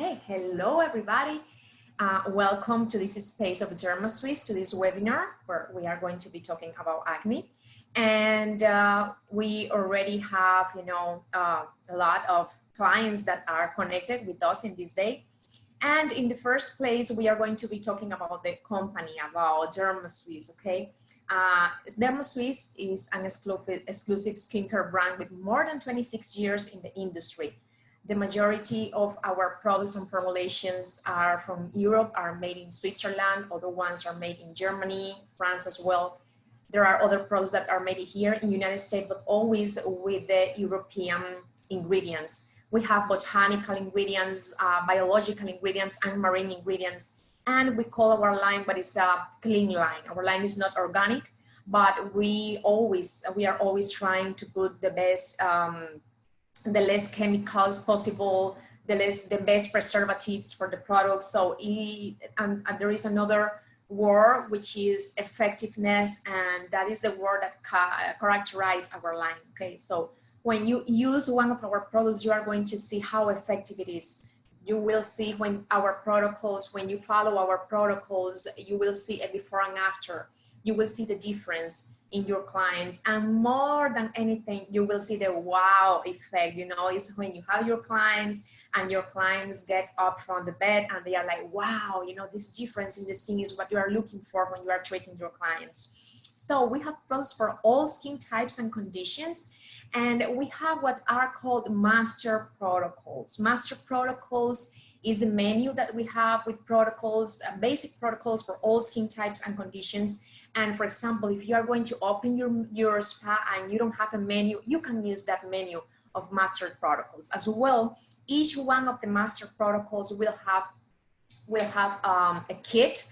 Okay, hello everybody. Welcome to this space of DermaSwiss, to this webinar where we are going to be talking about acne. And we already have, a lot of clients that are connected with us in this day. And in the first place, we are going to be talking about the company, about DermaSwiss, okay? DermaSwiss is an exclusive skincare brand with more than 26 years in the industry. The majority of our products and formulations are from Europe, are made in Switzerland. Other ones are made in Germany, France as well. There are other products that are made here in the United States, but always with the European ingredients. We have botanical ingredients, biological ingredients, and marine ingredients. And we call our line, but it's a clean line. Our line is not organic, but we are always trying to put the best, the less chemicals possible, the best preservatives for the products. So and there is another word which is effectiveness, and that is the word that characterizes our line. Okay, so when you use one of our products, you are going to see how effective it is. You will see when you follow our protocols, you will see a before and after. You will see the difference in your clients, and more than anything, you will see the wow effect. It's when you have your clients and your clients get up from the bed and they are like, wow, this difference in the skin is what you are looking for when you are treating your clients. So we have products for all skin types and conditions, and we have what are called master protocols. Master protocols is a menu that we have with protocols, basic protocols for all skin types and conditions. And for example, if you are going to open your spa and you don't have a menu, you can use that menu of master protocols as well. Each one of the master protocols will have a kit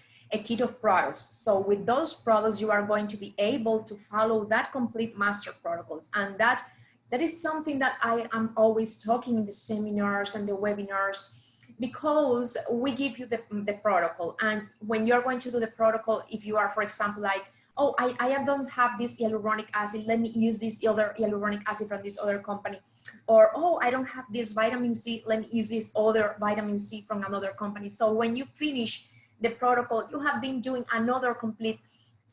of products. So with those products, you are going to be able to follow that complete master protocol. And that is something that I am always talking in the seminars and the webinars, because we give you the protocol. And when you're going to do the protocol, if you are, for example, like, oh, I don't have this hyaluronic acid, let me use this other hyaluronic acid from this other company. Or, oh, I don't have this vitamin C, let me use this other vitamin C from another company. So when you finish the protocol, you have been doing another complete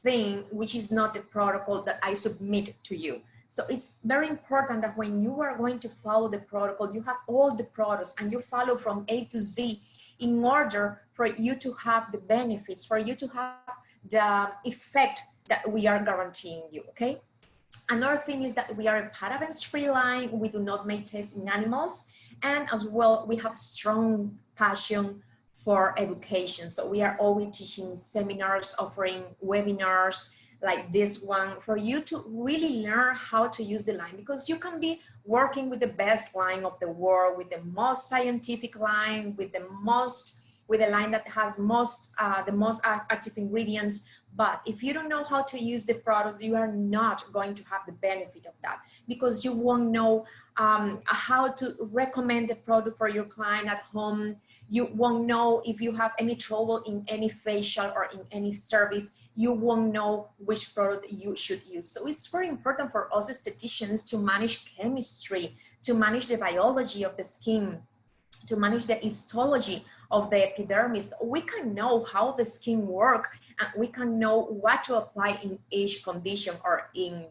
thing, which is not the protocol that I submit to you. So it's very important that when you are going to follow the protocol, you have all the products and you follow from A to Z in order for you to have the benefits, for you to have the effect that we are guaranteeing you, okay? Another thing is that we are a parabens-free line. We do not make tests in animals. And as well, we have strong passion for education. So we are always teaching seminars, offering webinars, like this one, for you to really learn how to use the line, because you can be working with the best line of the world, with the most scientific line, with a line that has the most active ingredients. But if you don't know how to use the products, you are not going to have the benefit of that, because you won't know how to recommend the product for your client at home. You won't know if you have any trouble in any facial or in any service. You won't know which product you should use. So it's very important for us estheticians to manage chemistry, to manage the biology of the skin, to manage the histology of the epidermis. We can know how the skin works, and we can know what to apply in each condition or in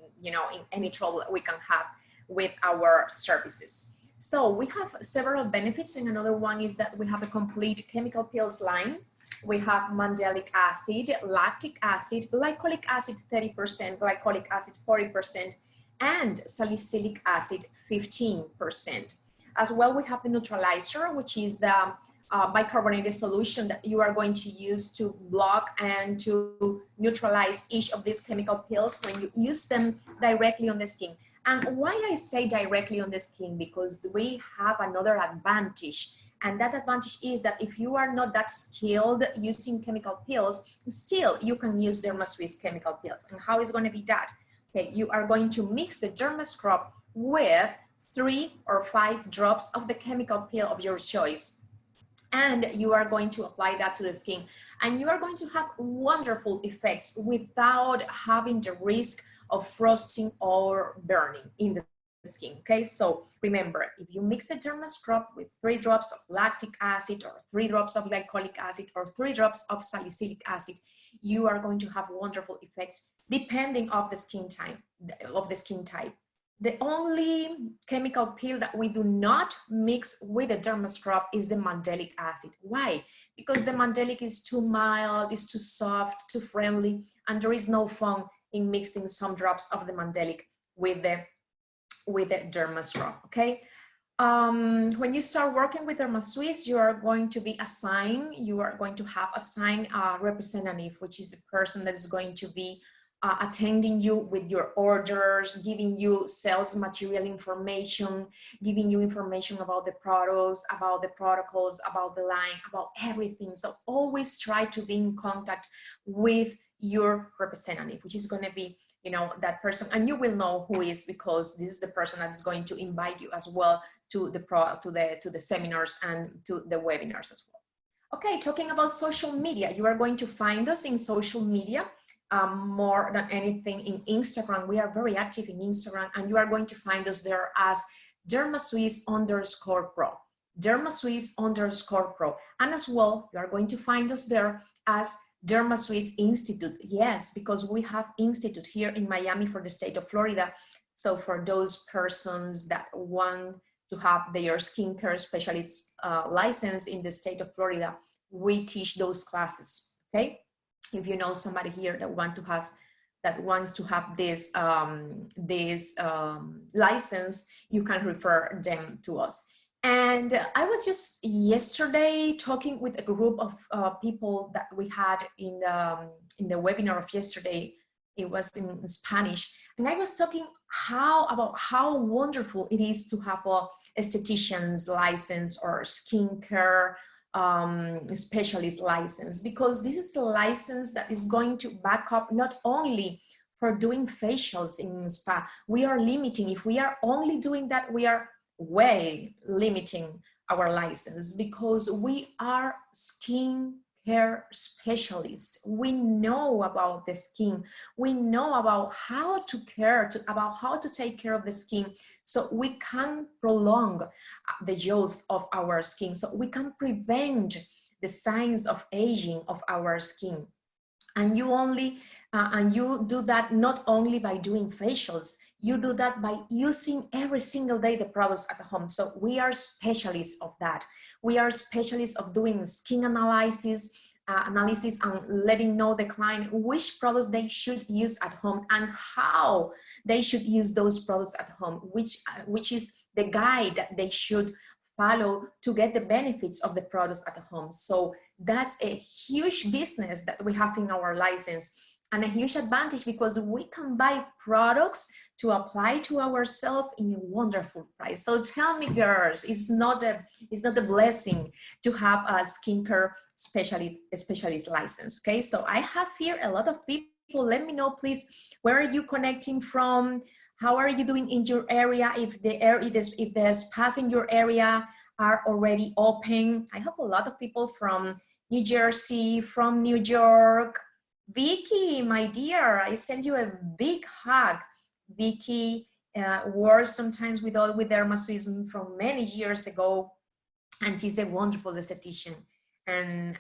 any trouble that we can have with our services. So we have several benefits, and another one is that we have a complete chemical peels line. We have mandelic acid, lactic acid, glycolic acid 30%, glycolic acid 40%, and salicylic acid 15%. As well, we have the neutralizer, which is the bicarbonated solution that you are going to use to block and to neutralize each of these chemical peels when you use them directly on the skin. And why I say directly on the skin, because we have another advantage. And that advantage is that if you are not that skilled using chemical peels, still you can use DermaSwiss chemical peels. And how is going to be that? Okay, you are going to mix the Derma scrub with 3 or 5 drops of the chemical peel of your choice. And you are going to apply that to the skin. And you are going to have wonderful effects without having the risk of frosting or burning in the skin. Okay, so remember, if you mix the derma scrub with 3 drops of lactic acid or 3 drops of glycolic acid or 3 drops of salicylic acid, you are going to have wonderful effects depending of the skin type. The only chemical peel that we do not mix with the derma scrub is the mandelic acid. Why? Because the mandelic is too mild, it's too soft, too friendly, and there is no fun in mixing some drops of the mandelic with the derma scrub. Okay. When you start working with DermaSwiss, you are going to be assigned, you are going to have assigned a representative, which is a person that is going to be attending you with your orders, giving you sales material information, giving you information about the products, about the protocols, about the line, about everything. So always try to be in contact with your representative, which is going to be, you know, that person, and you will know who is, because this is the person that is going to invite you as well to the seminars and to the webinars as well. Okay, talking about social media, you are going to find us in social media. More than anything in Instagram. We are very active in Instagram, and you are going to find us there as DermaSwiss_pro, DermaSwiss_pro. And as well, you are going to find us there as DermaSwiss Institute. Yes, because we have institute here in Miami for the state of Florida. So for those persons that want to have their skincare specialist license in the state of Florida, we teach those classes, okay? If you know somebody here that wants to have this license, you can refer them to us. And I was just yesterday talking with a group of people that we had in the webinar of yesterday. It was in Spanish, and I was talking about how wonderful it is to have a esthetician's license or skincare specialist license, because this is the license that is going to back up not only for doing facials in spa. We are limiting, if we are only doing that, we are way limiting our license, because we are skin care specialists. We know about the skin. We know about how to about how to take care of the skin, so we can prolong the youth of our skin, so we can prevent the signs of aging of our skin. And you do that not only by doing facials, you do that by using every single day the products at home. So we are specialists of that. We are specialists of doing skin analysis and letting know the client which products they should use at home and how they should use those products at home, which is the guide that they should follow to get the benefits of the products at home. So that's a huge business that we have in our license, and a huge advantage, because we can buy products to apply to ourselves in a wonderful price. So tell me, girls, it's not a blessing to have a skincare specialist license? Okay, so I have here a lot of people. Let me know, please, where are you connecting from? How are you doing in your area? If the spas in your area are already open. I have a lot of people from New Jersey, from New York. Vicky, my dear, I send you a big hug. Vicky works sometimes with DermaSwiss from many years ago, and she's a wonderful esthetician and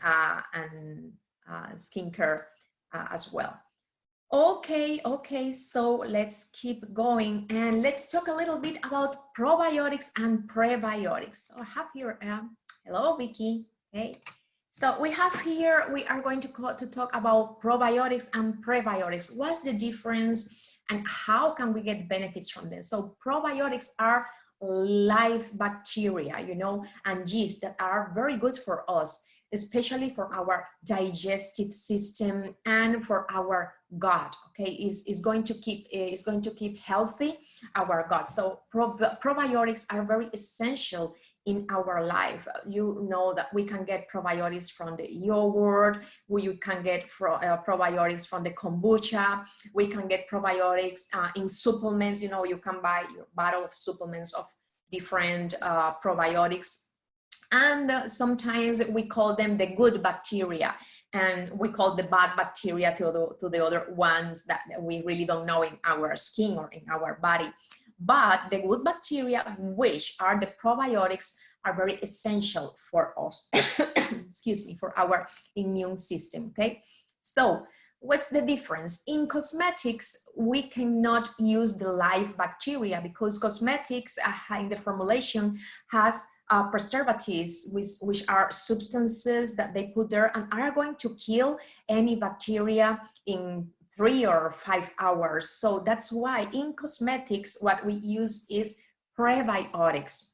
skincare as well. Okay, so let's keep going, and let's talk a little bit about probiotics and prebiotics. So I have here, hello, Vicky. Okay. So we have here, we are going to talk about probiotics and prebiotics. What's the difference and how can we get benefits from them? So probiotics are live bacteria, you know, and yeast that are very good for us, especially for our digestive system and for our gut. Okay, is going to keep healthy our gut. So probiotics are very essential in our life. You know that we can get probiotics from the yogurt, you can get probiotics from the kombucha, we can get probiotics in supplements. You know, you can buy your bottle of supplements of different probiotics, and sometimes we call them the good bacteria, and we call the bad bacteria to the other ones that we really don't know in our skin or in our body. But the good bacteria, which are the probiotics, are very essential for us, excuse me, for our immune system, okay? So what's the difference? In cosmetics, we cannot use the live bacteria because cosmetics in the formulation has preservatives, which are substances that they put there and are going to kill any bacteria in 3 or 5 hours. So that's why in cosmetics, what we use is prebiotics.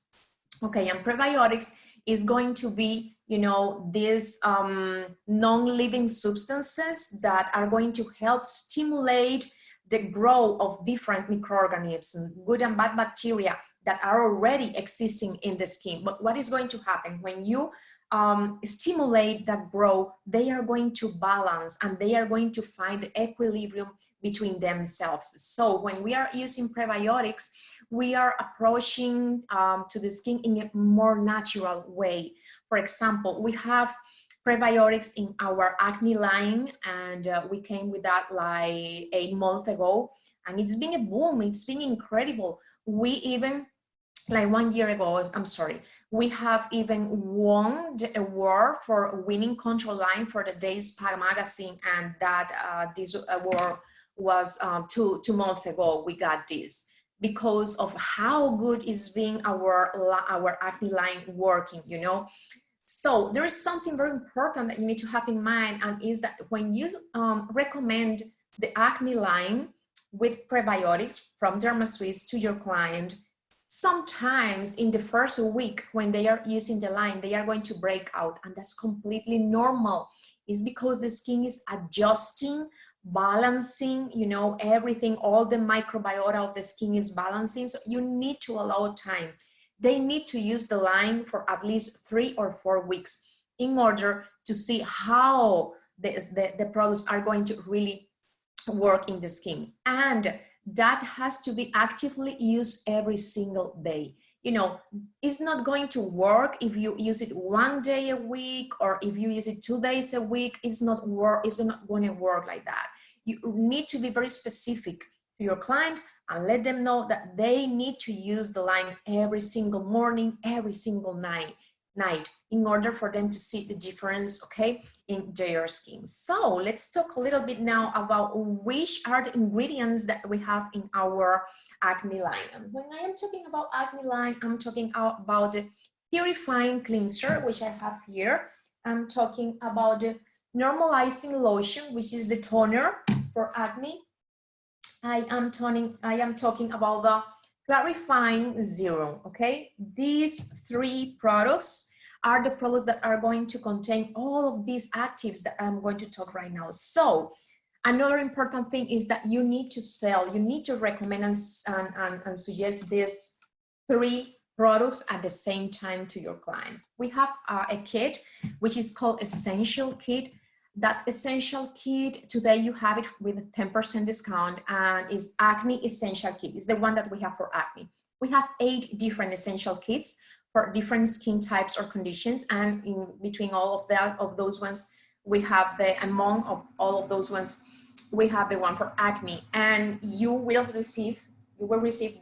Okay, and prebiotics is going to be, you know, these non-living substances that are going to help stimulate the growth of different microorganisms, good and bad bacteria that are already existing in the skin. But what is going to happen when you stimulate that growth? They are going to balance and they are going to find the equilibrium between themselves. So when we are using prebiotics, we are approaching to the skin in a more natural way. For example, we have prebiotics in our acne line, and we came with that like 8 months ago, and it's been a boom. It's been incredible. We even, like 1 year ago, I'm sorry, we have even won the award for winning control line for the Day Spa magazine, and that this award was 2 months ago. We got this because of how good is being our acne line working, you know. So there is something very important that you need to have in mind, and is that when you recommend the acne line with prebiotics from DermaSwiss to your client, sometimes in the first week when they are using the line, they are going to break out, and that's completely normal. It's because the skin is adjusting, balancing, you know, everything, all the microbiota of the skin is balancing. So you need to allow time. They need to use the line for at least 3 or 4 weeks in order to see how the products are going to really work in the skin. And that has to be actively used every single day. You know, it's not going to work if you use it 1 day a week, or if you use it 2 days a week. It's not going to work like that. You need to be very specific to your client and let them know that they need to use the line every single morning, every single night in order for them to see the difference, okay, in their skin. So let's talk a little bit now about which are the ingredients that we have in our acne line. And when I am talking about acne line, I'm talking about the purifying cleanser, which I have here. I'm talking about the normalizing lotion, which is the toner for acne. I am talking about the clarifying serum, okay? These 3 products are the products that are going to contain all of these actives that I'm going to talk right now. So another important thing is that you need to recommend and suggest these 3 products at the same time to your client. We have a kit, which is called Essential Kit. That Essential Kit, today you have it with a 10% discount, and is Acne Essential Kit. It's the one that we have for acne. We have 8 different essential kits for different skin types or conditions, and in between all of those ones, we have among all of those ones, we have the one for acne. And you will receive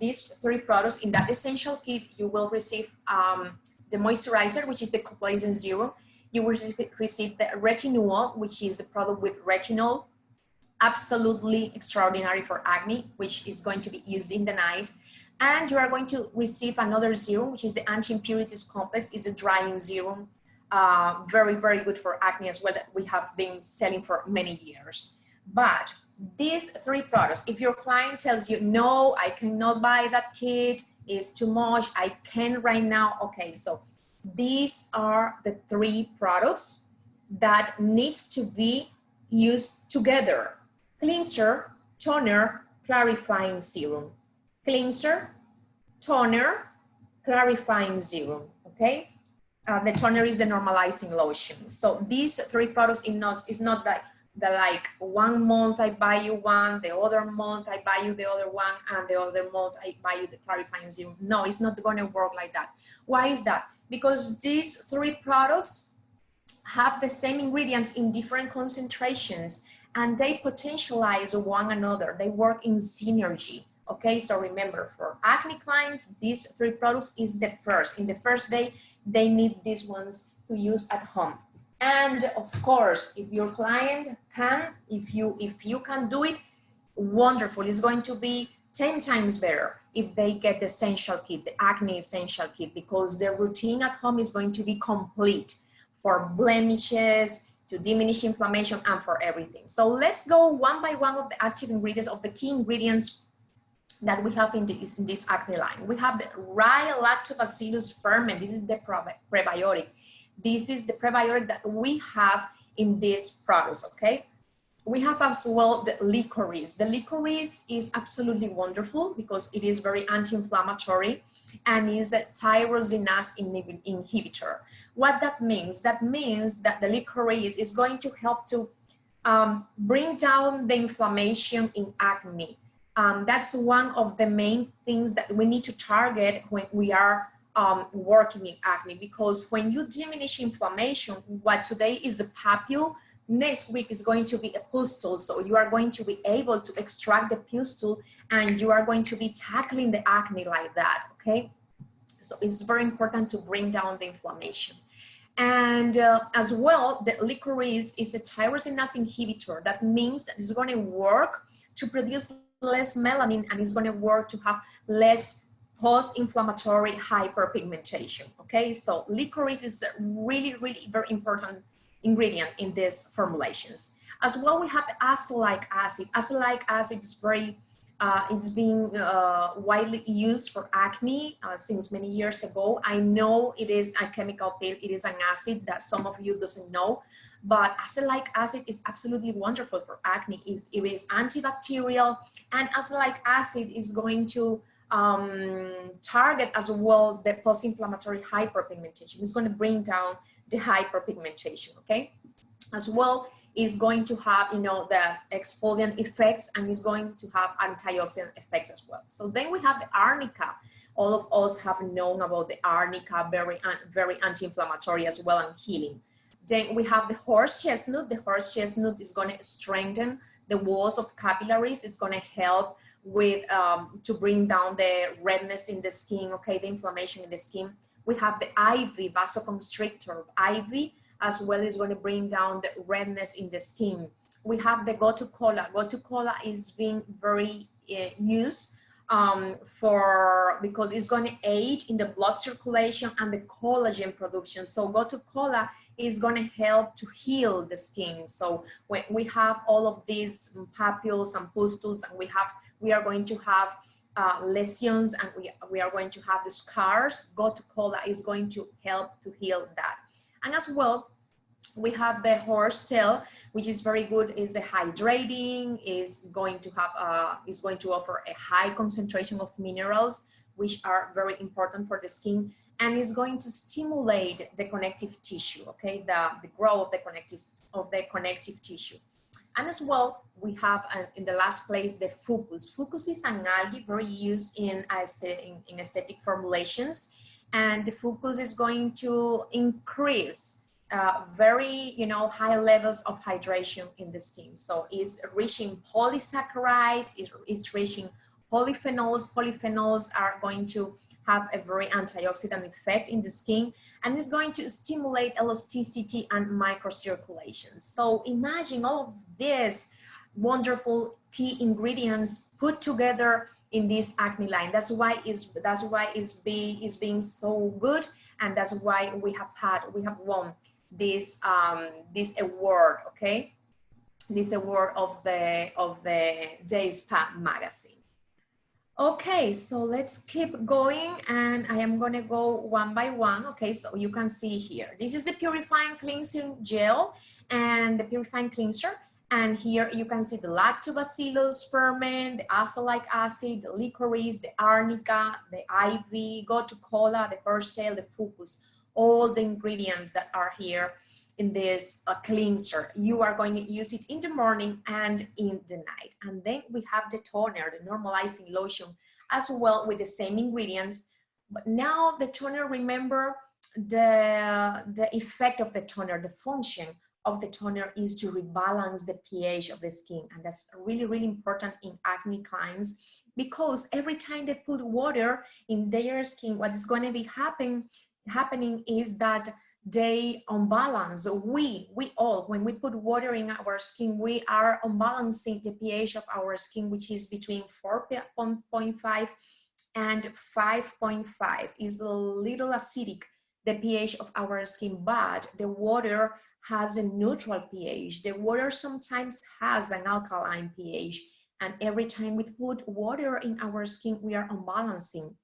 these 3 products in that essential kit. You will receive the moisturizer, which is the collagen serum. You will receive the retinol, which is a product with retinol, absolutely extraordinary for acne, which is going to be used in the night. And you are going to receive another serum, which is the anti-impurities complex. It's a drying serum, very, very good for acne as well, that we have been selling for many years. But these 3 products, if your client tells you, no, I cannot buy that kit, it's too much, I can right now, okay, so these are the 3 products that needs to be used together: cleanser, toner, clarifying serum. Cleanser, toner, clarifying serum, okay? The toner is the normalizing lotion. So these 3 products is not like like 1 month I buy you one, the other month I buy you the other one, and the other month I buy you the clarifying serum. No, it's not going to work like that. Why is that? Because these 3 products have the same ingredients in different concentrations, and they potentialize one another. They work in synergy, Okay, so remember, for acne clients, these 3 products is the first. In the first day, they need these ones to use at home. And of course, if your client can, if you can do it, wonderful. It's going to be 10 times better if they get the essential kit, the acne essential kit, because their routine at home is going to be complete for blemishes, to diminish inflammation, and for everything. So let's go one by one of the active ingredients, of the key ingredients that we have in this acne line. We have the rye lactobacillus ferment. This is the prebiotic. This is the prebiotic that we have in these products, okay? We have as well the licorice. The licorice is absolutely wonderful because it is very anti-inflammatory and is a tyrosinase inhibitor. What that means? That means that the licorice is going to help to bring down the inflammation in acne. That's one of the main things that we need to target when we are working in acne, because when you diminish inflammation, what today is a papule, next week is going to be a pustule. So you are going to be able to extract the pustule and you are going to be tackling the acne like that, okay? So it's very important to bring down the inflammation. And as well, the licorice is a tyrosinase inhibitor. That means that it's going to work to produce less melanin, and it's going to work to have less post-inflammatory hyperpigmentation, okay? So licorice is a really, really very important ingredient in these formulations. As well, we have azelaic acid. Azelaic acid is very, it's being widely used for acne since many years ago. I know it is a chemical pill, it is an acid that some of you doesn't know, but azelaic acid is absolutely wonderful for acne. It is antibacterial, and azelaic acid is going to target as well the post-inflammatory hyperpigmentation. It's going to bring down the hyperpigmentation, okay? As well, is going to have, you know, the exfoliant effects, and is going to have antioxidant effects as well. So then we have the arnica. All of us have known about the arnica, very anti-inflammatory as well, and healing. Then we have the horse chestnut. The horse chestnut is going to strengthen the walls of capillaries. It's going to help with to bring down the redness in the skin, okay, the inflammation in the skin. We have the ivy, vasoconstrictor. Ivy as well is going to bring down the redness in the skin. We have the gotu kola. Gotu kola is being very used because it's going to aid in the blood circulation and the collagen production. So gotu kola is going to help to heal the skin. So when we have all of these papules and pustules, and we are going to have lesions, and we are going to have the scars, gotu kola is going to help to heal that. And as well, we have the horsetail, which is very good, is the hydrating, is going to offer a high concentration of minerals, which are very important for the skin, and is going to stimulate the connective tissue, okay, the growth of the connective tissue. And as well, we have in the last place the fucus. Fucus is an algae very used in aesthetic formulations, and the fucus is going to increase very, you know, high levels of hydration in the skin. So it's rich in polysaccharides, it's rich in polyphenols. Polyphenols are going to have a very antioxidant effect in the skin, and it's going to stimulate elasticity and microcirculation. So imagine all of these wonderful key ingredients put together in this acne line. That's why it's being so good, and that's why we have won this this award, okay, this award of the Day Spa magazine. Okay, so let's keep going, and I am going to go one by one. Okay, so you can see here, this is the purifying cleansing gel and the purifying cleanser. And here you can see the lactobacillus ferment, the azelaic acid, the licorice, the arnica, the ivy, gotu kola, the horsetail, the fucus, all the ingredients that are here in this cleanser. You are going to use it in the morning and in the night. And then we have the toner, the normalizing lotion, as well, with the same ingredients. But now the toner, remember the effect of the toner, the function of the toner is to rebalance the pH of the skin. And that's really, really important in acne clients, because every time they put water in their skin, what's going to be happening is that they unbalance. We all, when we put water in our skin, we are unbalancing the pH of our skin, which is between 4.5 and 5.5. Is a little acidic, the pH of our skin, but the water has a neutral pH. The water sometimes has an alkaline pH, and every time we put water in our skin, we are unbalancing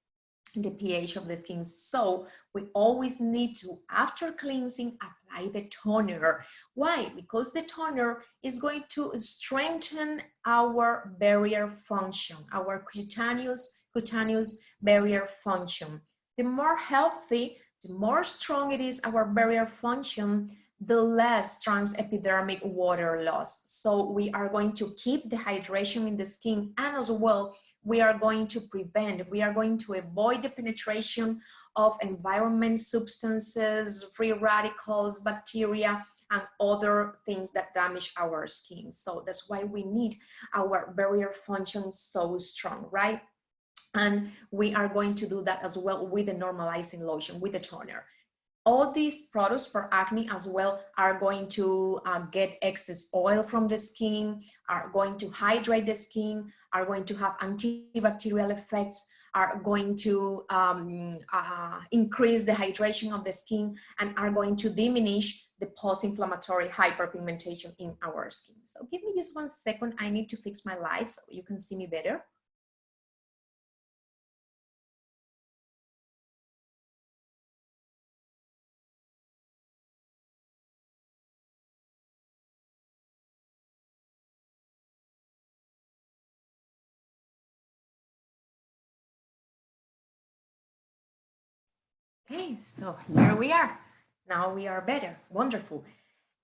the pH of the skin. So we always need to, after cleansing, apply the toner. Why? Because the toner is going to strengthen our barrier function, our cutaneous barrier function. The more healthy, the more strong it is, our barrier function, the less transepidermic water loss. So we are going to keep the hydration in the skin, and as well, we are going to prevent, we are going to avoid the penetration of environment substances, free radicals, bacteria, and other things that damage our skin. So that's why we need our barrier function so strong, right? And we are going to do that as well with the normalizing lotion, with the toner. All these products for acne as well are going to get excess oil from the skin, are going to hydrate the skin, are going to have antibacterial effects, are going to increase the hydration of the skin, and are going to diminish the post-inflammatory hyperpigmentation in our skin. So give me just 1 second. I need to fix my lights so you can see me better. Okay, so here we are. Now we are better. Wonderful.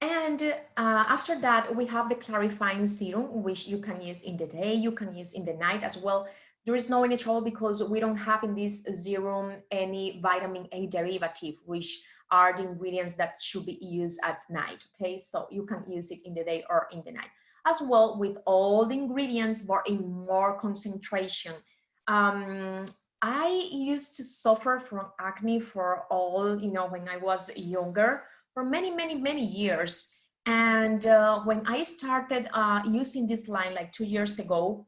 And after that, we have the clarifying serum, which you can use in the day, you can use in the night as well. There is no any trouble because we don't have in this serum any vitamin A derivative, which are the ingredients that should be used at night. Okay, so you can use it in the day or in the night. As well with all the ingredients, but in more concentration. I used to suffer from acne for all, when I was younger, for many years. And when I started using this line like 2 years ago,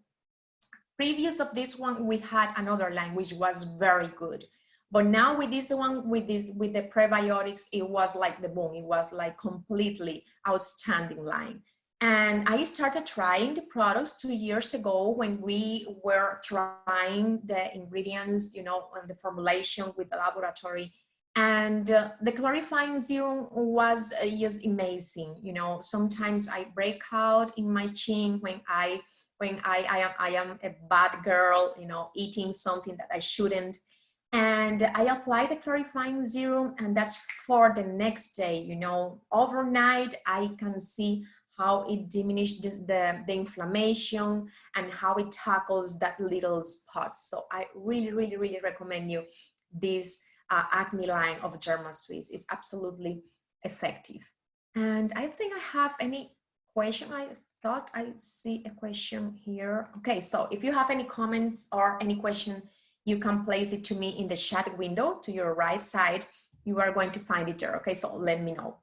previous of this one, we had another line which was very good. But now with this one, with the prebiotics, it was like the boom. It was like completely outstanding line. And I started trying the products 2 years ago when we were trying the ingredients, and the formulation with the laboratory. And the clarifying serum was just amazing. Sometimes I break out in my chin when I am a bad girl, eating something that I shouldn't. And I apply the clarifying serum, and that's for the next day. Overnight, I can see how it diminished the inflammation and how it tackles that little spots. So I really recommend you this acne line of Derma-Swiss. Is absolutely effective. And I think I have any question. I thought I see a question here. Okay, so if you have any comments or any question, you can place it to me in the chat window to your right side. You are going to find it there. Okay, so let me know.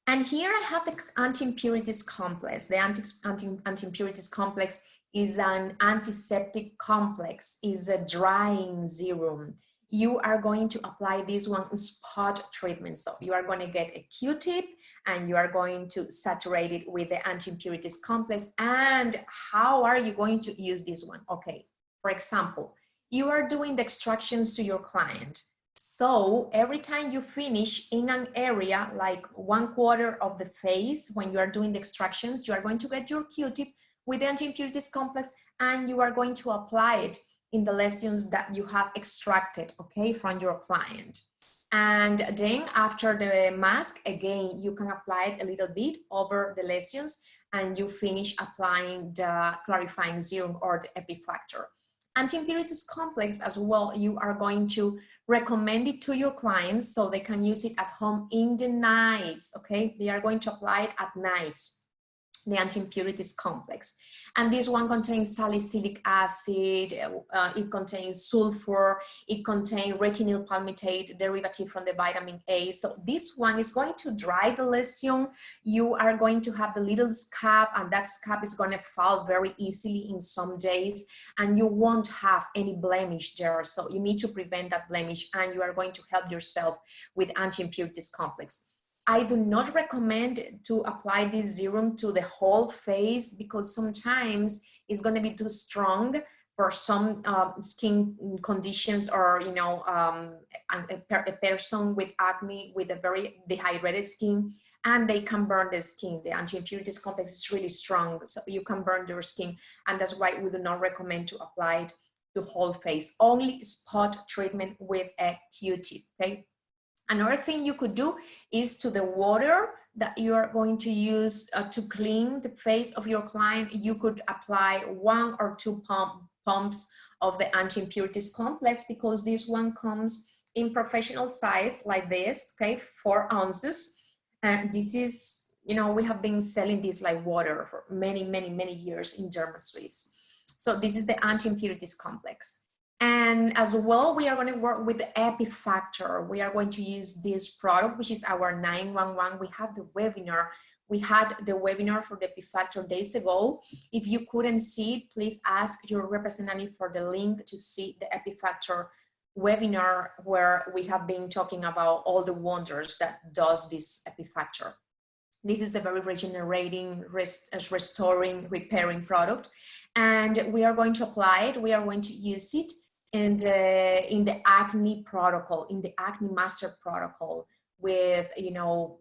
And here I have the anti-impurities complex. The anti-impurities complex is an antiseptic complex, is a drying serum. You are going to apply this one spot treatment. So you are going to get a Q-tip and you are going to saturate it with the anti-impurities complex. And how are you going to use this one? Okay, for example, you are doing the extractions to your client. So every time you finish in an area like 1/4 of the face, when you are doing the extractions, you are going to get your Q-tip with the anti-impurities complex and you are going to apply it in the lesions that you have extracted, okay, from your client. And then after the mask, again, you can apply it a little bit over the lesions and you finish applying the clarifying serum or the epifactor. Anti-impurities complex as well, you are going to recommend it to your clients so they can use it at home in the nights, okay? They are going to apply it at nights, the anti-impurities complex. And this one contains salicylic acid, it contains sulfur, it contains retinyl palmitate, derivative from the vitamin A. So this one is going to dry the lesion. You are going to have the little scab, and that scab is going to fall very easily in some days, and you won't have any blemish there. So you need to prevent that blemish, and you are going to help yourself with anti-impurities complex. I do not recommend to apply this serum to the whole face because sometimes it's going to be too strong for some skin conditions, or you know, a person with acne with a very dehydrated skin, and they can burn the skin. The anti-impurities complex is really strong, so you can burn your skin, and that's why we do not recommend to apply it to whole face. Only spot treatment with a Q-tip, okay? Another thing you could do is to the water that you are going to use to clean the face of your client, you could apply 1 or 2 pumps of the anti-impurities complex, because this one comes in professional size like this, okay, 4 ounces. And this is, you know, we have been selling this like water for many, many, many years in DermaSwiss. So this is the anti-impurities complex. And as well, we are going to work with the Epifactor. We are going to use this product, which is our 911. We have the webinar. We had the webinar for the Epifactor days ago. If you couldn't see it, please ask your representative for the link to see the Epifactor webinar, where we have been talking about all the wonders that does this Epifactor. This is a very regenerating, restoring, repairing product. And we are going to apply it. We are going to use it in the acne protocol, in the acne master protocol, with, you know,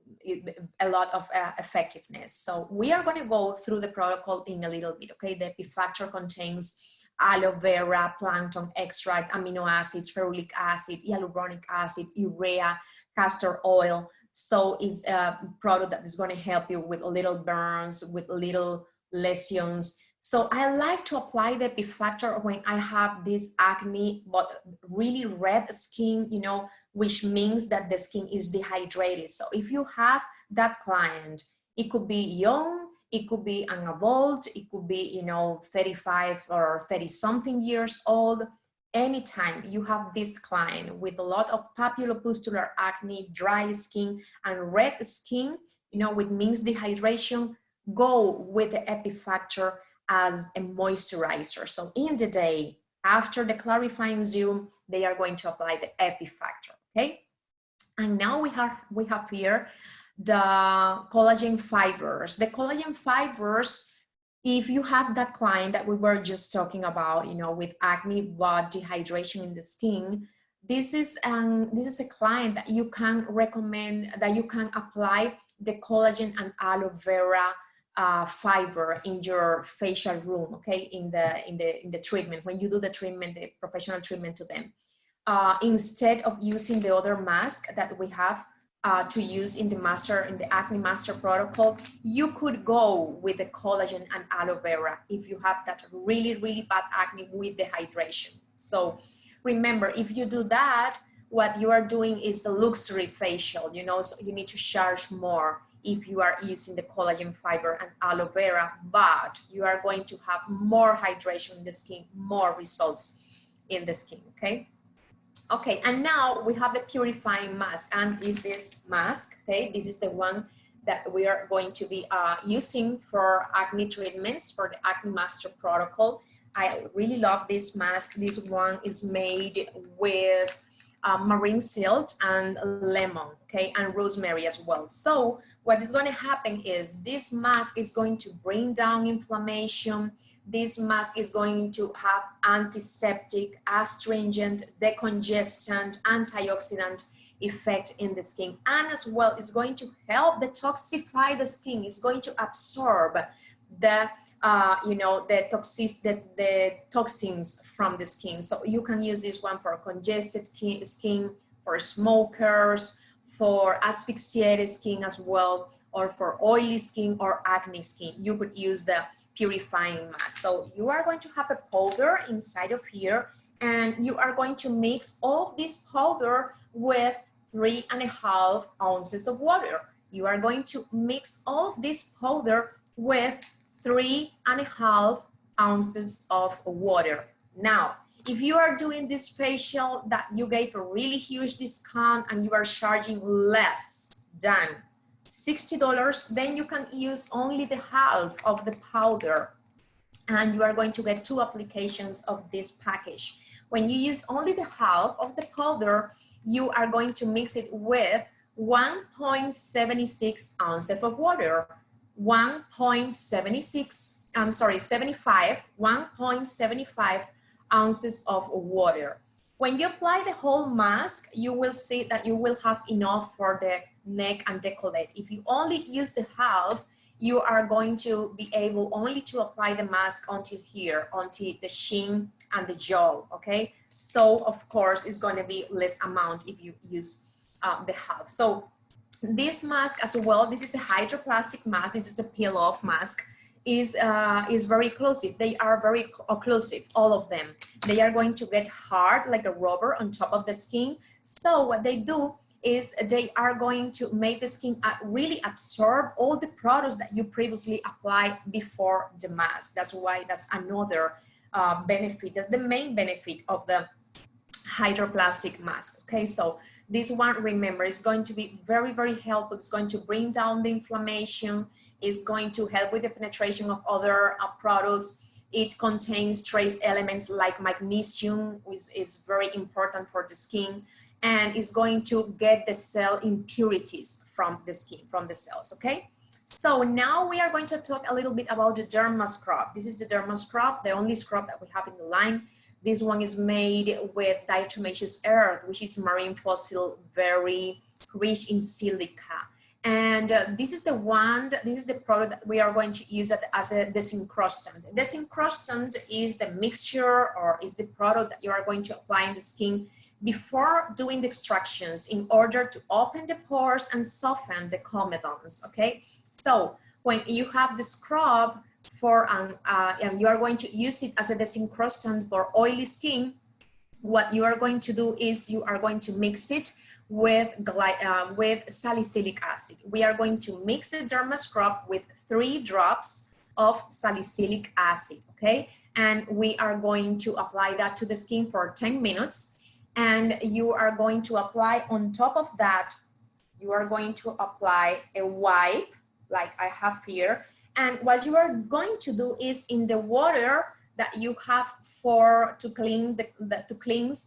a lot of effectiveness. So we are going to go through the protocol in a little bit, okay? The Epifactor contains aloe vera, plankton extract, amino acids, ferulic acid, hyaluronic acid, urea, castor oil. So it's a product that is going to help you with little burns, with little lesions. So I like to apply the Epifactor when I have this acne, but really red skin, you know, which means that the skin is dehydrated. So if you have that client, it could be young, it could be an adult, it could be, you know, 35 or 30 something years old. Anytime you have this client with a lot of papulopustular acne, dry skin, and red skin, you know, which means dehydration, go with the Epifactor as a moisturizer. So in the day, after the clarifying serum, they are going to apply the Epifactor, okay? And now we have here the collagen fibers. The collagen fibers, if you have that client that we were just talking about, you know, with acne but dehydration in the skin, this is a client that you can recommend, that you can apply the collagen and aloe vera fiber in your facial room, okay, in the treatment, when you do the treatment, the professional treatment to them, instead of using the other mask that we have to use in the acne master protocol. You could go with the collagen and aloe vera if you have that really, really bad acne with dehydration. So remember, if you do that, what you are doing is a luxury facial, you know, so you need to charge more if you are using the collagen fiber and aloe vera, but you are going to have more hydration in the skin, more results in the skin, okay? Okay, and now we have the purifying mask, and this mask, okay, this is the one that we are going to be using for acne treatments for the Acne Master Protocol. I really love this mask. This one is made with marine silt and lemon, okay, and rosemary as well. So what is going to happen is this mask is going to bring down inflammation. This mask is going to have antiseptic, astringent, decongestant, antioxidant effect in the skin, and as well it's going to help detoxify the skin. It's going to absorb the you know, the toxins from the skin. So you can use this one for congested skin, for smokers, for asphyxiated skin as well, or for oily skin or acne skin. You could use the purifying mask. So you are going to have a powder inside of here, and you are going to mix all this powder with 3.5 ounces of water. You are going to mix all of this powder with 3.5 ounces of water. Now, if you are doing this facial that you gave a really huge discount and you are charging less than $60, then you can use only the half of the powder and you are going to get 2 applications of this package. When you use only the half of the powder, you are going to mix it with 1.76 ounces of water, 1.75 ounces of water. When you apply the whole mask, you will see that you will have enough for the neck and décolleté. If you only use the half, you are going to be able only to apply the mask until here, until the chin and the jaw, okay? So of course, it's going to be less amount if you use the half. So this mask as well, this is a hydroplastic mask, this is a peel-off mask, is very occlusive. They are very occlusive, all of them. They are going to get hard like a rubber on top of the skin. So what they do is they are going to make the skin really absorb all the products that you previously applied before the mask. That's why that's another benefit. That's the main benefit of the hydroplastic mask. Okay, so this one, remember, is going to be very, very helpful. It's going to bring down the inflammation. It's going to help with the penetration of other products. It contains trace elements like magnesium, which is very important for the skin, and is going to get the cell impurities from the skin, from the cells, okay? So now we are going to talk a little bit about the derma scrub. This is the derma scrub, the only scrub that we have in the line. This one is made with diatomaceous earth, which is marine fossil, very rich in silica. And this is the product that we are going to use as a desincrustant. Desincrustant is the mixture or is the product that you are going to apply in the skin before doing the extractions in order to open the pores and soften the comedones, okay? So when you have the scrub and you are going to use it as a desincrustant for oily skin, what you are going to do is you are going to mix it with salicylic acid. We are going to mix the derma scrub with 3 drops of salicylic acid, okay? And we are going to apply that to the skin for 10 minutes. And you are going to apply on top of that, you are going to apply a wipe like I have here. And what you are going to do is in the water that you have to cleanse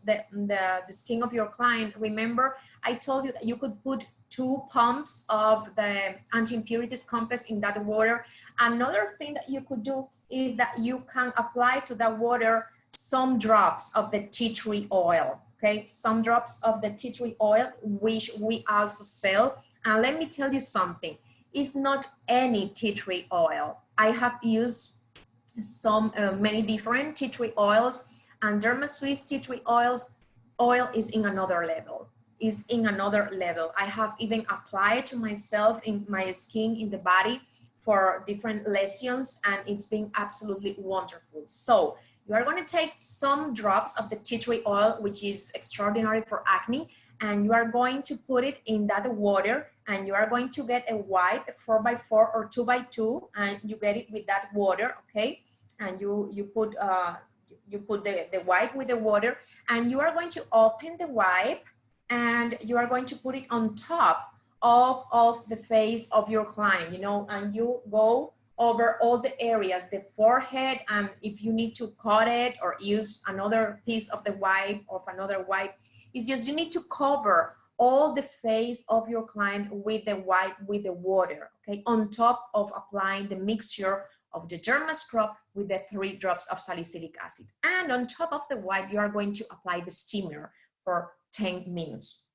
the skin of your client. Remember, I told you that you could put 2 pumps of the anti-impurities complex in that water. Another thing that you could do is that you can apply to that water some drops of the tea tree oil, okay? Some drops of the tea tree oil, which we also sell. And let me tell you something, it's not any tea tree oil. I have used many different tea tree oils, and Derma Swiss tea tree oil is in another level. I have even applied to myself in my skin, in the body, for different lesions, and it's been absolutely wonderful. So you are going to take some drops of the tea tree oil, which is extraordinary for acne, and you are going to put it in that water, and you are going to get a wipe, a 4x4 or 2x2, and you get it with that water, okay? And you put the wipe with the water, and you are going to open the wipe, and you are going to put it on top of the face of your client, you know, and you go over all the areas, the forehead, and if you need to cut it or use another piece of the wipe or another wipe, it's just you need to cover all the face of your client with the wipe with the water, okay, on top of applying the mixture of the derma scrub with the 3 drops of salicylic acid. And on top of the wipe, you are going to apply the steamer for 10 minutes.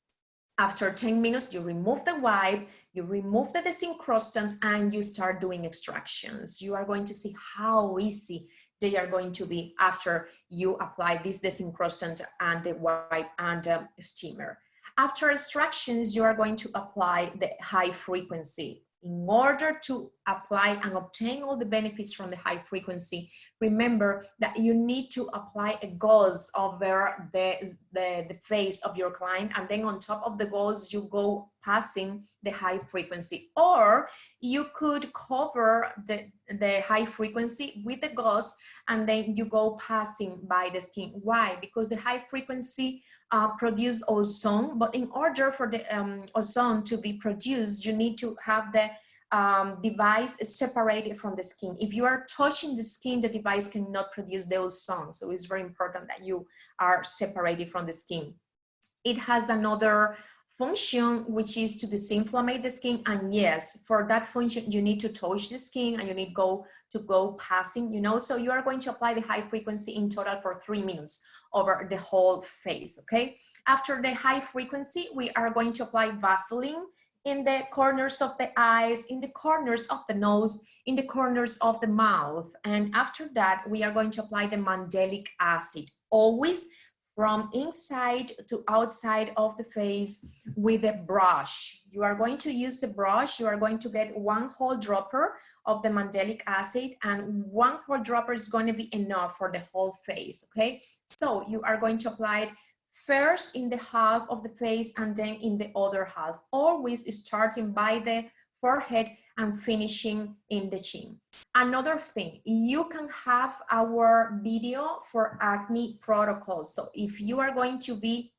After 10 minutes, you remove the wipe, you remove the desincrustant, and you start doing extractions. You are going to see how easy they are going to be after you apply this desincrustant and the wipe and steamer. After extractions, you are going to apply the high frequency in order to apply and obtain all the benefits from the high frequency, remember that you need to apply a gauze over the face of your client, and then on top of the gauze you go passing the high frequency, or you could cover the high frequency with the gauze and then you go passing by the skin. Why? Because the high frequency produce ozone, but in order for the ozone to be produced, you need to have the device separated from the skin. If you are touching the skin, the device cannot produce the ozone. So it's very important that you are separated from the skin. It has another function, which is to disinflammate the skin. And yes, for that function, you need to touch the skin and you need to go passing, you know. So you are going to apply the high frequency in total for 3 minutes over the whole face, okay? After the high frequency, we are going to apply Vaseline in the corners of the eyes, in the corners of the nose, in the corners of the mouth. And after that, we are going to apply the mandelic acid, always from inside to outside of the face with a brush. You are going to use a brush. You are going to get 1 whole dropper of the mandelic acid, and 1 whole dropper is going to be enough for the whole face, okay? So you are going to apply it first in the half of the face and then in the other half, always starting by the forehead and finishing in the chin. Another thing, you can have our video for acne protocol. So if you are going to be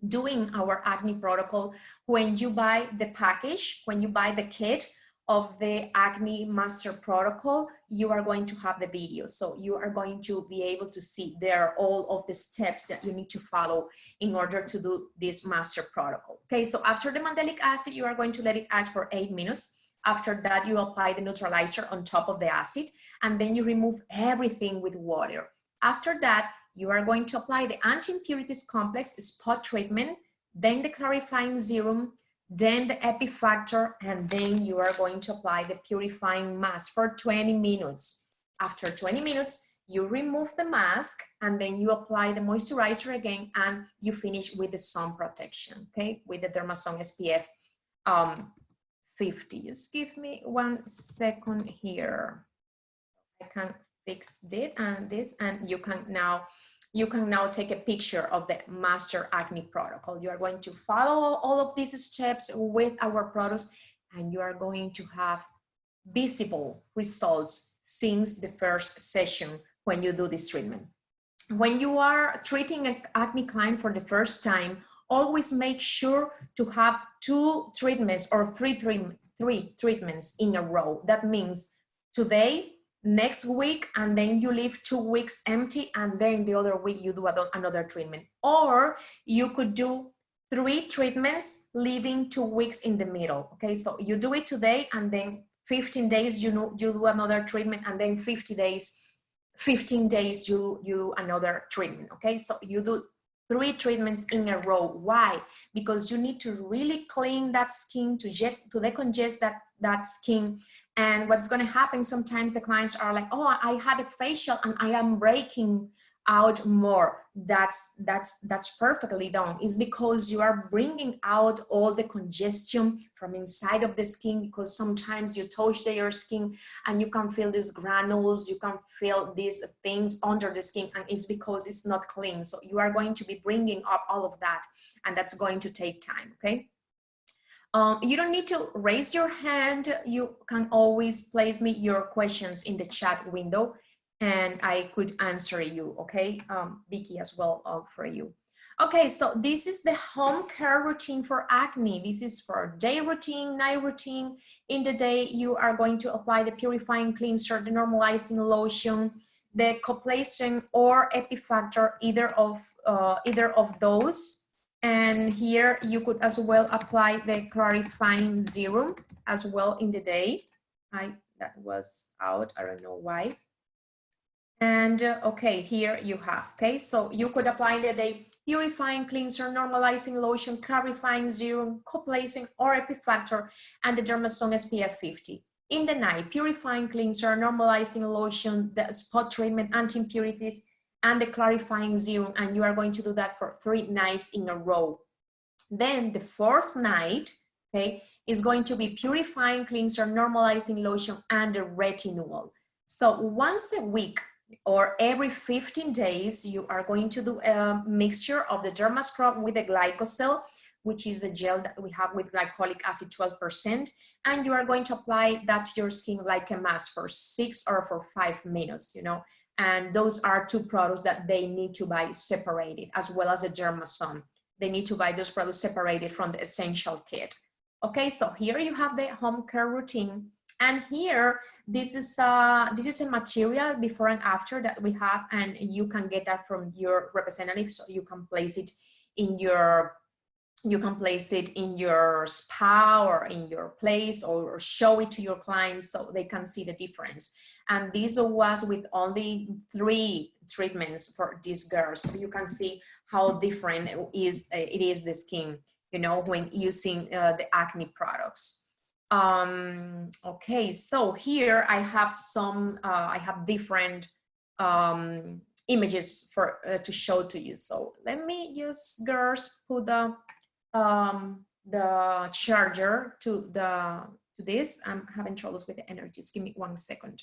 doing our acne protocol, when you buy the package, when you buy the kit of the acne master protocol, you are going to have the video. So you are going to be able to see there all of the steps that you need to follow in order to do this master protocol. Okay, so after the mandelic acid, you are going to let it act for 8 minutes. After that, you apply the neutralizer on top of the acid, and then you remove everything with water. After that, you are going to apply the anti-impurities complex spot treatment, then the clarifying serum, then the epifactor, and then you are going to apply the purifying mask for 20 minutes. After 20 minutes, you remove the mask and then you apply the moisturizer again, and you finish with the sun protection, okay, with the Dermasun SPF 50. Just give me 1 second here. I can fix this, and you can now take a picture of the master acne protocol. You are going to follow all of these steps with our products, and you are going to have visible results since the first session when you do this treatment. When you are treating an acne client for the first time, always make sure to have 2 treatments or 3 treatments in a row. That means today, next week, and then you leave 2 weeks empty, and then the other week you do another treatment. Or you could do 3 treatments, leaving 2 weeks in the middle. Okay, so you do it today, and then 15 days you do another treatment, and then 15 days you do another treatment. Okay, so you do 3 treatments in a row. Why? Because you need to really clean that skin, to decongest that skin. And what's going to happen, sometimes the clients are like, oh, I had a facial and I am breaking out more. That's perfectly done. It's because you are bringing out all the congestion from inside of the skin, because sometimes you touch your skin and you can feel these granules, you can feel these things under the skin, and it's because it's not clean. So you are going to be bringing up all of that, and that's going to take time, okay? You don't need to raise your hand. You can always place me your questions in the chat window, and I could answer you, okay? Vicky as well for you. Okay, so this is the home care routine for acne. This is for day routine, night routine. In the day, you are going to apply the purifying cleanser, the normalizing lotion, the coplacent or epifactor, either of those. And here you could as well apply the clarifying serum as well in the day. That was out, I don't know why. And okay, here you have, okay, so you could apply in the day purifying cleanser, normalizing lotion, clarifying serum, coplacent or epifactor, and the Dermasun SPF 50. In the night, purifying cleanser, normalizing lotion, the spot treatment, anti-impurities, and the clarifying serum, and you are going to do that for 3 nights in a row. Then the 4th night, okay, is going to be purifying cleanser, normalizing lotion, and the retinol. So once a week or every 15 days, you are going to do a mixture of the derma scrub with the glycosol, which is a gel that we have with glycolic acid 12%, and you are going to apply that to your skin like a mask for 6 or for 5 minutes, you know. And those are two products that they need to buy separated, as well as the Dermasun. They need to buy those products separated from the essential kit. Okay, so here you have the home care routine, and here this is a material before and after that we have, and you can get that from your representative, so you can place it in your spa or in your place, or show it to your clients so they can see the difference. And this was with only 3 treatments for these girls. So you can see how different it is the skin, you know, when using the acne products. Okay, so here I have some, I have different images for to show to you. So let me just, girls, put the charger to this. I'm having troubles with the energy. Just give me 1 second.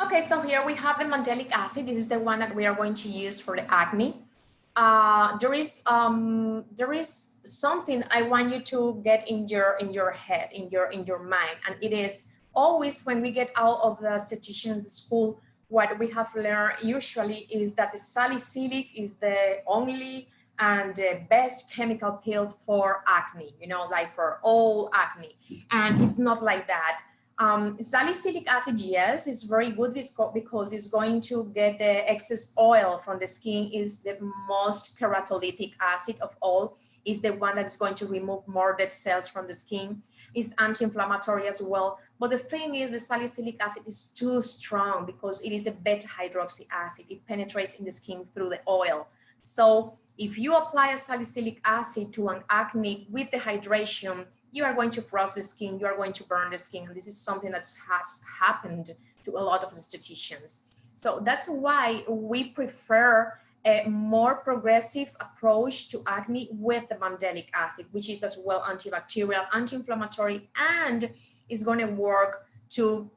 Okay, so here we have the mandelic acid. This is the one that we are going to use for the acne. There is something I want you to get in your head, in your mind, and it is always when we get out of the esthetician's school, what we have learned usually is that the salicylic is the only and the best chemical pill for acne, you know, like for all acne, and it's not like that. Salicylic acid, yes, is very good because it's going to get the excess oil from the skin. Is the most keratolytic acid of all. Is the one that's going to remove more dead cells from the skin. It's anti-inflammatory as well. But the thing is, the salicylic acid is too strong because it is a beta hydroxy acid. It penetrates in the skin through the oil. So if you apply a salicylic acid to an acne with the hydration, you are going to frost the skin, you are going to burn the skin. And this is something that has happened to a lot of estheticians. So that's why we prefer a more progressive approach to acne with the mandelic acid, which is as well antibacterial, anti-inflammatory, and is going to work to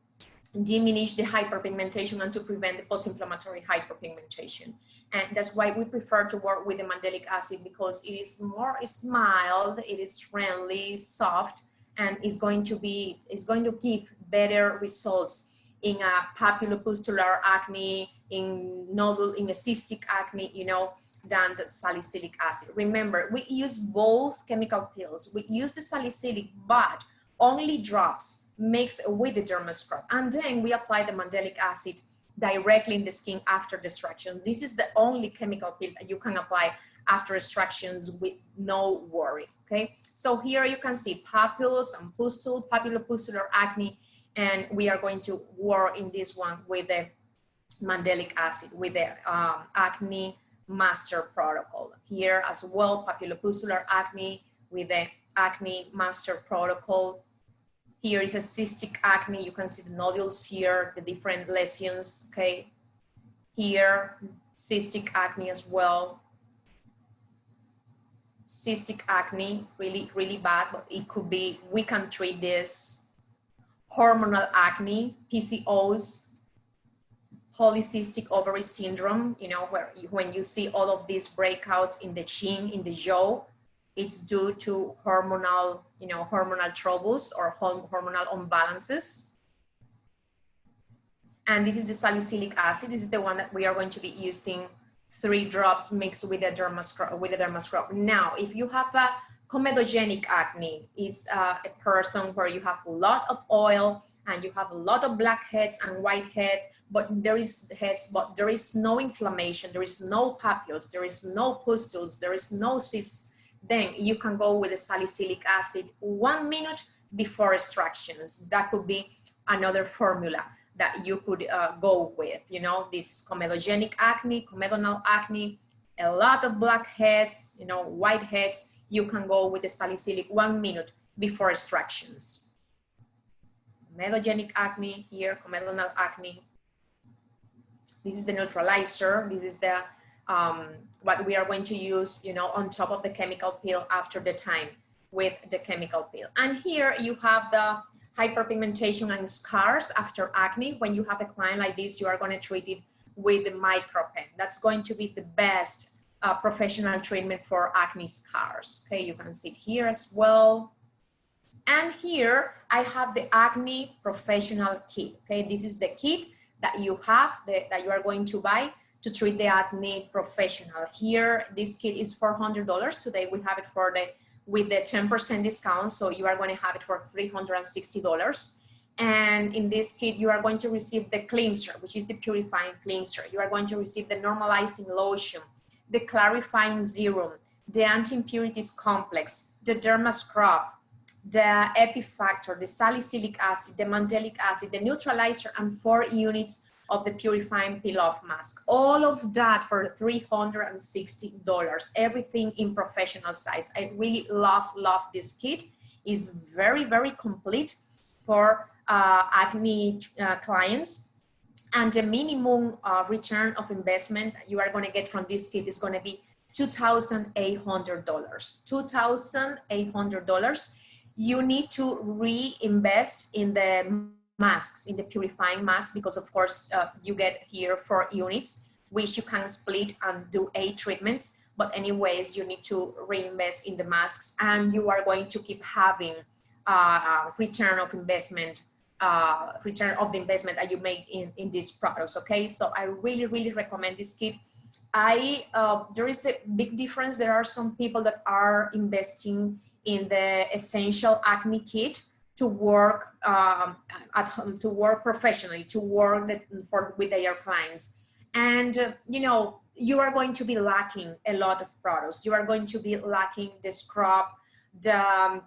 diminish the hyperpigmentation and to prevent the post-inflammatory hyperpigmentation. And that's why we prefer to work with the mandelic acid, because it is mild, it is friendly, soft, and is going to give better results in a papulopustular acne, in a cystic acne, you know, than the salicylic acid. Remember, we use both chemical pills. We use the salicylic, but only drops mixed with the derma scrub, and then we apply the mandelic acid directly in the skin after the extraction. This is the only chemical pill that you can apply after extractions with no worry. Okay, so here you can see papules and pustule, papulopustular acne, and we are going to work in this one with the mandelic acid, with the acne master protocol. Here as well, papulopustular acne with the acne master protocol. Here is a cystic acne. You can see the nodules here, the different lesions, okay? Here, cystic acne as well. Cystic acne, really, really bad, but it could be, we can treat this. Hormonal acne, PCOS, polycystic ovary syndrome, you know, when you see all of these breakouts in the chin, in the jaw, it's due to hormonal, you know, hormonal troubles or hormonal imbalances. And this is the salicylic acid. This is the one that we are going to be using 3 drops mixed with the derma scrub. Now, if you have a Comedogenic acne is a person where you have a lot of oil and you have a lot of blackheads and whitehead, but there is no inflammation, there is no papules, there is no pustules, there is no cysts. Then you can go with the salicylic acid 1 minute before extractions. That could be another formula that you could go with. You know, this is comedogenic acne, comedonal acne, a lot of blackheads, you know, whiteheads. You can go with the salicylic 1 minute before extractions. Comedogenic acne here, comedonal acne. This is the neutralizer. This is the what we are going to use, you know, on top of the chemical peel after the time with the chemical peel. And here you have the hyperpigmentation and scars after acne. When you have a client like this, you are going to treat it with the micropen. That's going to be the best professional treatment for acne scars. Okay, you can see it here as well. And here I have the acne professional kit. Okay, this is the kit that you have, that you are going to buy to treat the acne professional. Here, this kit is $400. Today we have it for with the 10% discount, so you are going to have it for $360. And in this kit, you are going to receive the cleanser, which is the purifying cleanser. You are going to receive the normalizing lotion, the clarifying serum, the anti-impurities complex, the derma scrub, the epifactor, the salicylic acid, the mandelic acid, the neutralizer, and 4 units of the purifying peel-off mask. All of that for $360. Everything in professional size. I really love this kit. It's very, very complete for acne clients. And the minimum return of investment you are going to get from this kit is going to be $2,800. $2,800. You need to reinvest in the masks, in the purifying mask, because of course you get here 4 units, which you can split and do 8 treatments. But anyways, you need to reinvest in the masks, and you are going to keep having return of the investment that you make in these products. Okay, so I really, really recommend this kit. There is a big difference. There are some people that are investing in the essential acne kit to work at home, to work professionally, to work with their clients. And, you know, you are going to be lacking a lot of products. You are going to be lacking the scrub, the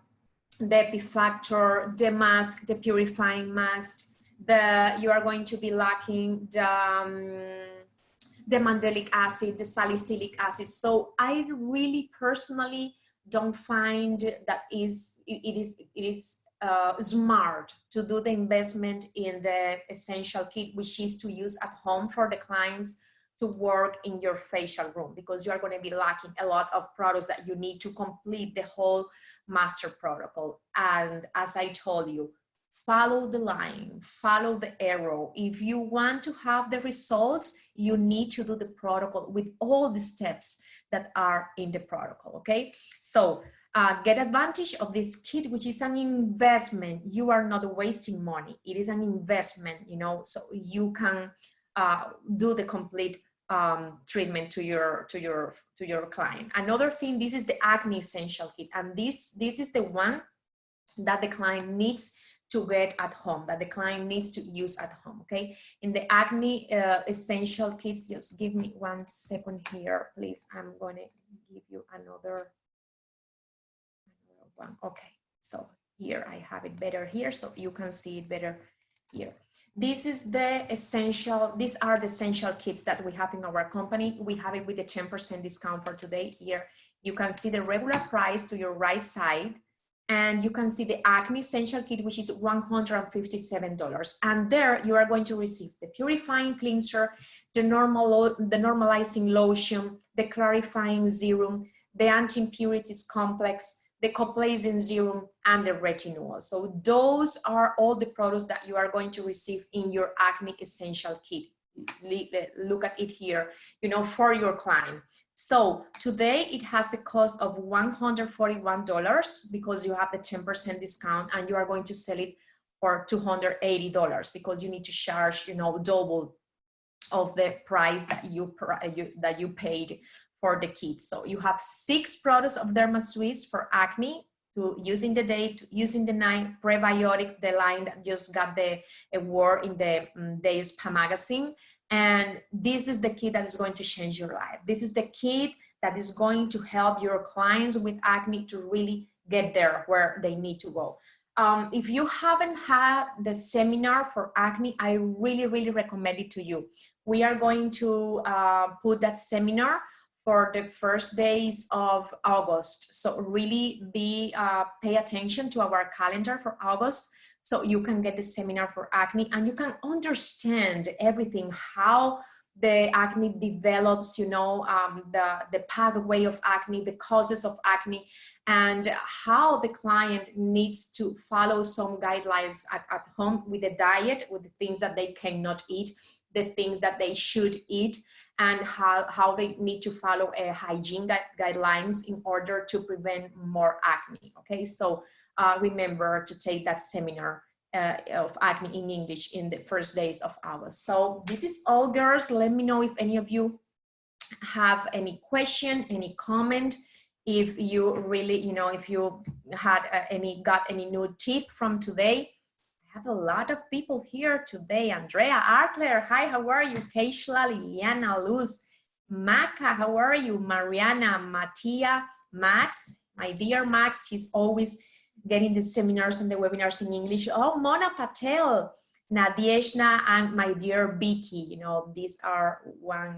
epifactor, the mask, the purifying mask. You are going to be lacking the mandelic acid, the salicylic acid. So I really personally don't find that it is smart to do the investment in the essential kit, which is to use at home for the clients to work in your facial room, because you are going to be lacking a lot of products that you need to complete the whole master protocol. And as I told you, follow the line, follow the arrow. If you want to have the results, you need to do the protocol with all the steps that are in the protocol. Okay, so get advantage of this kit, which is an investment. You are not wasting money. It is an investment, you know, so you can do the complete treatment to your client. Another thing, this is the acne essential kit, and this is the one that the client needs to get at home, that the client needs to use at home. Okay, in the acne essential kits, just give me 1 second here, please. I'm going to give you another one. Okay, so here I have it better here, so you can see it better here. This is the essential, these are the essential kits that we have in our company. We have it with a 10% discount for today. Here you can see the regular price to your right side, and you can see the acne essential kit, which is $157. And there you are going to receive the purifying cleanser, the normalizing lotion, the clarifying serum, the anti-impurities complex, the complacent serum, and the retinol. So those are all the products that you are going to receive in your acne essential kit. Look at it here, you know, for your client. So today it has a cost of $141 because you have the 10% discount, and you are going to sell it for $280 because you need to charge, you know, double of the price that you paid for the kit. So you have 6 products of DermaSwiss for acne, to using the day, to using the night, prebiotic, the line that just got the award in the Day Spa magazine. And this is the kit that is going to change your life. This is the kit that is going to help your clients with acne to really get there where they need to go. If you haven't had the seminar for acne, I really, really recommend it to you. We are going to put that seminar for the first days of August. So really pay attention to our calendar for August, so you can get the seminar for acne and you can understand everything, how the acne develops, you know, the pathway of acne, the causes of acne, and how the client needs to follow some guidelines at home with the diet, with the things that they cannot eat, the things that they should eat, and how they need to follow a hygiene guidelines in order to prevent more acne. Okay, so remember to take that seminar of acne in English in the first days of August. So this is all, girls. Let me know if any of you have any question, any comment, if you really, you know, if you had got any new tip from today. I have a lot of people here today. Andrea Arkler, hi, how are you? Keishla, Liliana, Luz, Maca, how are you? Mariana, Mattia, Max, my dear Max, she's always getting the seminars and the webinars in English. Oh, Mona Patel, Nadeshna, and my dear Vicky. You know, these are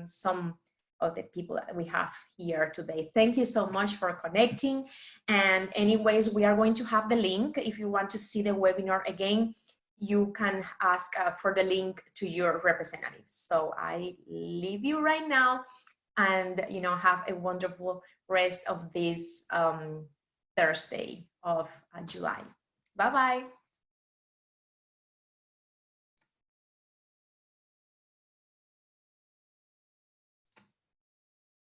some of the people that we have here today. Thank you so much for connecting. And anyways, we are going to have the link. If you want to see the webinar again, you can ask for the link to your representatives. So I leave you right now, and you know, have a wonderful rest of this Thursday of July. Bye-bye.